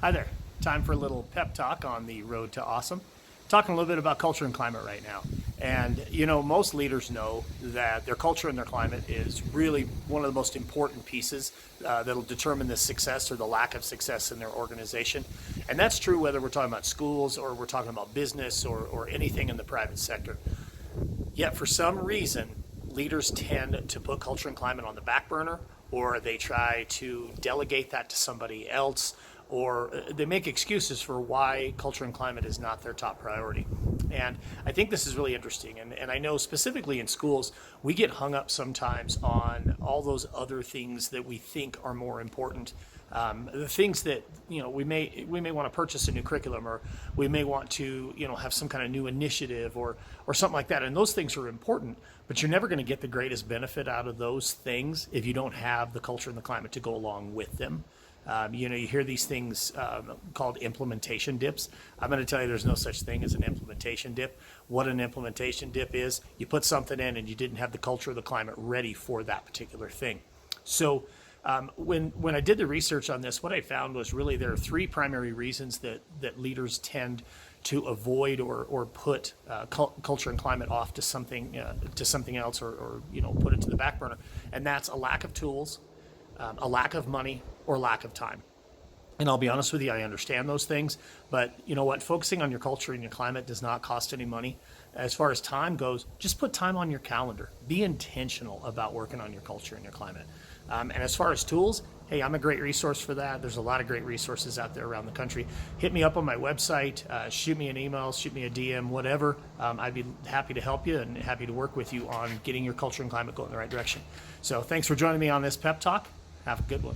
Hi there. Time for a little pep talk on the road to awesome. Talking a little bit about culture and climate right now. And, most leaders know that their culture and their climate is really one of the most important pieces that'll determine the success or the lack of success in their organization. And that's true whether we're talking about schools or we're talking about business or anything in the private sector. Yet, for some reason, leaders tend to put culture and climate on the back burner, or they try to delegate that to somebody else, or they make excuses for why culture and climate is not their top priority. And I think this is really interesting. And I know specifically in schools, we get hung up sometimes on all those other things that we think are more important. The things that we may want to purchase a new curriculum, or we may want to have some kind of new initiative or something like that, and those things are important, but you're never going to get the greatest benefit out of those things if you don't have the culture and the climate to go along with them. You hear these things called implementation dips. I'm going to tell you there's no such thing as an implementation dip. What an implementation dip is, you put something in and you didn't have the culture or the climate ready for that particular thing. So when I did the research on this, what I found was really there are three primary reasons that leaders tend to avoid or put culture and climate off to something else, or put it to the back burner, and that's a lack of tools, a lack of money, or lack of time. And I'll be honest with you, I understand those things, but you know what? Focusing on your culture and your climate does not cost any money. As far as time goes, just put time on your calendar. Be intentional about working on your culture and your climate. And as far as tools, hey, I'm a great resource for that. There's a lot of great resources out there around the country. Hit me up on my website, shoot me an email, shoot me a DM, whatever. I'd be happy to help you and happy to work with you on getting your culture and climate going in the right direction. So thanks for joining me on this pep talk. Have a good one.